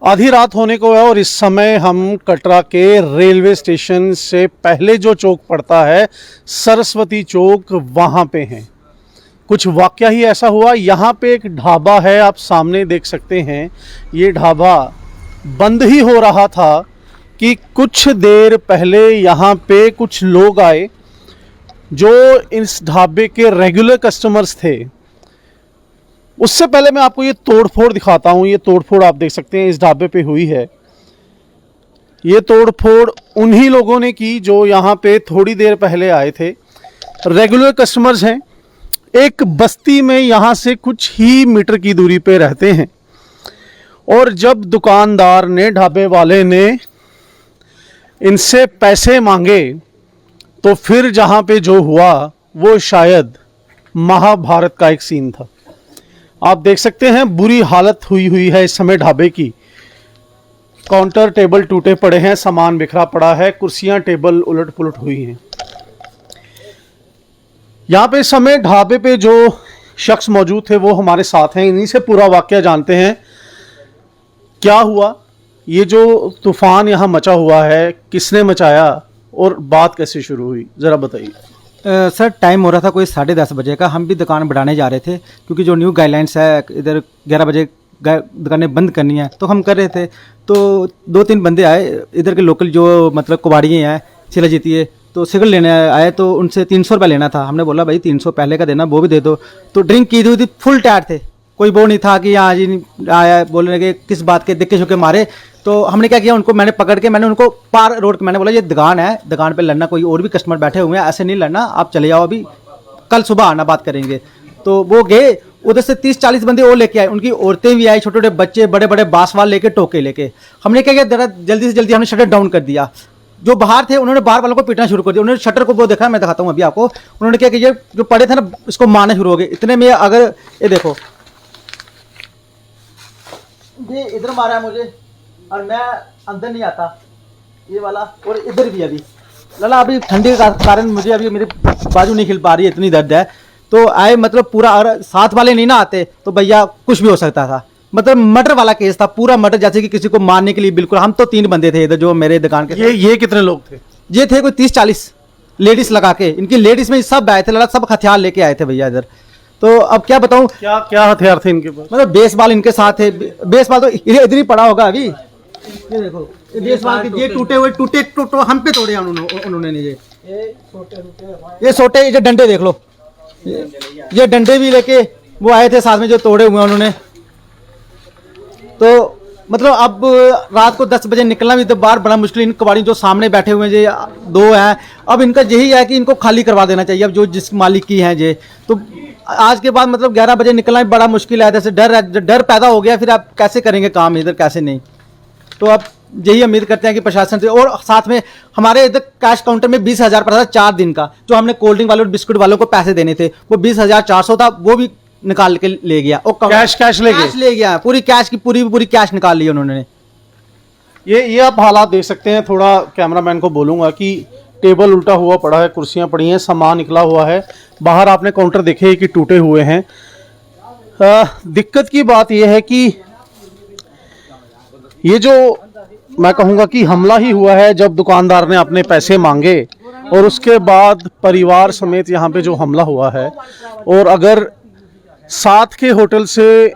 आधी रात होने को है और इस समय हम कटरा के रेलवे स्टेशन से पहले जो चौक पड़ता है सरस्वती चौक, वहाँ पे हैं। कुछ वाकया ही ऐसा हुआ। यहाँ पे एक ढाबा है, आप सामने देख सकते हैं। ये ढाबा बंद ही हो रहा था कि कुछ देर पहले यहाँ पे कुछ लोग आए जो इस ढाबे के रेगुलर कस्टमर्स थे। उससे पहले मैं आपको ये तोड़फोड़ दिखाता हूँ। ये तोड़फोड़ आप देख सकते हैं इस ढाबे पे हुई है। ये तोड़फोड़ उन्हीं लोगों ने की जो यहाँ पे थोड़ी देर पहले आए थे। रेगुलर कस्टमर्स हैं, एक बस्ती में यहाँ से कुछ ही मीटर की दूरी पे रहते हैं। और जब दुकानदार ने, ढाबे वाले ने इनसे पैसे मांगे तो फिर जहाँ पे जो हुआ वो शायद महाभारत का एक सीन था। आप देख सकते हैं बुरी हालत हुई है इस समय ढाबे की। काउंटर टेबल टूटे पड़े हैं, सामान बिखरा पड़ा है, कुर्सियां टेबल उलट पुलट हुई हैं। यहाँ पे इस समय ढाबे पे जो शख्स मौजूद थे वो हमारे साथ हैं। इन्हीं से पूरा वाकया जानते हैं क्या हुआ, ये जो तूफान यहाँ मचा हुआ है किसने मचाया और बात कैसे शुरू हुई, ज़रा बताइए। सर टाइम हो रहा था कोई 10:30 बजे का। हम भी दुकान बढ़ाने जा रहे थे क्योंकि जो न्यू गाइडलाइंस है इधर 11 बजे दुकानें बंद करनी है, तो हम कर रहे थे। तो 2-3 बंदे आए इधर के लोकल जो मतलब कुबाड़िए हैं, चिला जीती है, तो सिगरेट लेने आए। तो उनसे 300 रुपये लेना था। हमने बोला भाई 300 पहले का देना, वो भी दे दो। तो ड्रिंक की हुई थी, फुल टायर थे, कोई वो नहीं था कि हाँ जी आया बोलने के किस बात के दिक्के शुक्के मारे। तो हमने क्या किया, उनको मैंने पकड़ के मैंने उनको पार रोड के मैंने बोला ये दुकान है, दुकान पे लड़ना, कोई और भी कस्टमर बैठे हुए हैं, ऐसे नहीं लड़ना, आप चले जाओ, अभी कल सुबह आना, बात करेंगे। तो वो गए, उधर से 30-40 बंदे और लेके आए, उनकी औरतें भी आई, छोटे छोटे बच्चे, बड़े बड़े बांसवाल लेके, टोके लेके। हमने क्या किया, जरा जल्दी से जल्दी हमने शटर डाउन कर दिया। जो बाहर थे उन्होंने बाहर वालों को पीटना शुरू कर दिया। उन्होंने शटर को वो देखा, मैं दिखाता हूँ अभी आपको। उन्होंने क्या किया, जो पड़े थे ना इसको मारना शुरू हो गए। इतने में अगर ये देखो, ये इधर मारा है मुझे और मैं अंदर नहीं आता, ये वाला, और इधर भी अभी लला। अभी ठंडी के कारण मुझे अभी मेरी बाजू नहीं खिल पा रही है, इतनी दर्द है। तो आए मतलब पूरा, अगर साथ वाले नहीं ना आते तो भैया कुछ भी हो सकता था। मतलब मर्डर वाला केस था, पूरा मर्डर, जैसे कि किसी को मारने के लिए। बिल्कुल, हम तो 3 बंदे थे इधर जो मेरे दुकान के। ये कितने लोग थे? ये थे कोई 30-40 लेडीज लगा के। इनकी लेडीज में सब आए थे लला, सब हथियार लेके आए थे भैया इधर। तो अब क्या बताऊं, क्या क्या हथियार थे इनके पास? मतलब बेसबॉल इनके साथ थे। बेसबॉल तो इधर ही पड़ा होगा अभी। ये देखो, ये बेसबॉल के ये टूटे हुए, टूटे हम पे तोड़े उन्होंने ये सोटे, ये डंडे देख लो, ये डंडे भी लेके वो आए थे साथ में, जो तोड़े हुए उन्होंने। तो मतलब अब रात को 10 बजे निकलना भी तो बाहर बड़ा मुश्किल। इन कबाड़ी जो सामने बैठे हुए हैं, 2 हैं, अब इनका यही है कि इनको खाली करवा देना चाहिए, अब जो जिस मालिक की हैं ये। तो आज के बाद मतलब 11 बजे निकलना भी बड़ा मुश्किल है। जैसे डर पैदा हो गया, फिर आप कैसे करेंगे काम इधर, कैसे नहीं। तो अब यही उम्मीद करते हैं कि प्रशासन से, और साथ में हमारे इधर कैश काउंटर में 20,000 पड़ा था 4 दिन का, जो हमने कोल्ड ड्रिंक वालों और बिस्कुट वालों को पैसे देने थे, वो 20,400 था, वो भी निकाल के ले गया। और कैश ले गया, पूरी कैश की पूरी कैश निकाल ली उन्होंने। ये आप हालात देख सकते हैं। थोड़ा कैमरामैन को बोलूंगा कि टेबल उल्टा हुआ पड़ा है, कुर्सियां पड़ी हैं, सामान निकला हुआ है। बाहर आपने काउंटर देखे कि टूटे हुए हैं। दिक्कत की बात यह है कि ये जो मैं कहूँगा कि हमला ही हुआ है जब दुकानदार ने अपने पैसे मांगे, और उसके बाद परिवार समेत यहाँ पे जो हमला हुआ है। और अगर साथ के होटल से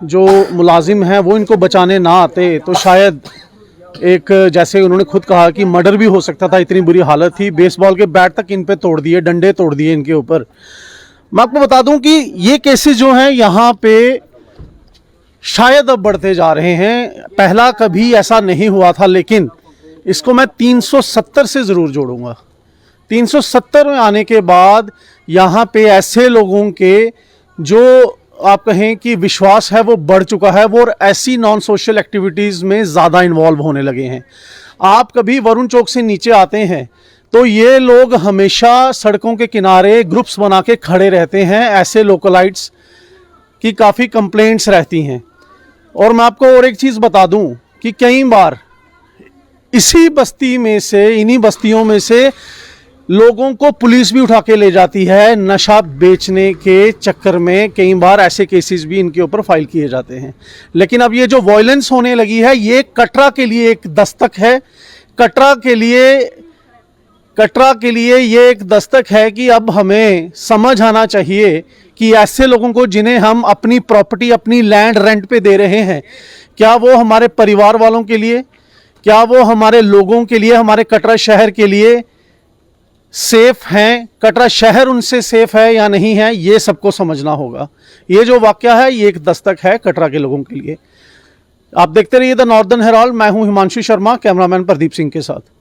जो मुलाजिम हैं वो इनको बचाने ना आते तो शायद एक, जैसे उन्होंने खुद कहा कि मर्डर भी हो सकता था, इतनी बुरी हालत थी। बेसबॉल के बैट तक इन पे तोड़ दिए, डंडे तोड़ दिए इनके ऊपर। मैं आपको बता दूं कि ये केसेस जो हैं यहाँ पे शायद अब बढ़ते जा रहे हैं। पहला कभी ऐसा नहीं हुआ था, लेकिन इसको मैं 370 से ज़रूर जोड़ूंगा। 370 में आने के बाद यहाँ पे ऐसे लोगों के जो आप कहें कि विश्वास है वो बढ़ चुका है, वो ऐसी नॉन सोशल एक्टिविटीज़ में ज़्यादा इन्वॉल्व होने लगे हैं। आप कभी वरुण चौक से नीचे आते हैं तो ये लोग हमेशा सड़कों के किनारे ग्रुप्स बना के खड़े रहते हैं। ऐसे लोकलाइट्स की काफ़ी कंप्लेंट्स रहती हैं। और मैं आपको और एक चीज़ बता दूं कि कई बार इसी बस्ती में से, इन्हीं बस्तियों में से लोगों को पुलिस भी उठा के ले जाती है नशा बेचने के चक्कर में। कई बार ऐसे केसेस भी इनके ऊपर फाइल किए जाते हैं। लेकिन अब ये जो वॉयलेंस होने लगी है, ये कटरा के लिए एक दस्तक है। कटरा के लिए ये एक दस्तक है कि अब हमें समझ आना चाहिए कि ऐसे लोगों को जिन्हें हम अपनी प्रॉपर्टी, अपनी लैंड रेंट पे दे रहे हैं, क्या वो हमारे परिवार वालों के लिए, क्या वो हमारे लोगों के लिए, हमारे कटरा शहर के लिए सेफ हैं? कटरा शहर उनसे सेफ है या नहीं है, ये सबको समझना होगा। ये जो वाकया है ये एक दस्तक है कटरा के लोगों के लिए। आप देखते रहिए द नॉर्दर्न हेराल्ड। मैं हूं हिमांशु शर्मा, कैमरामैन प्रदीप सिंह के साथ।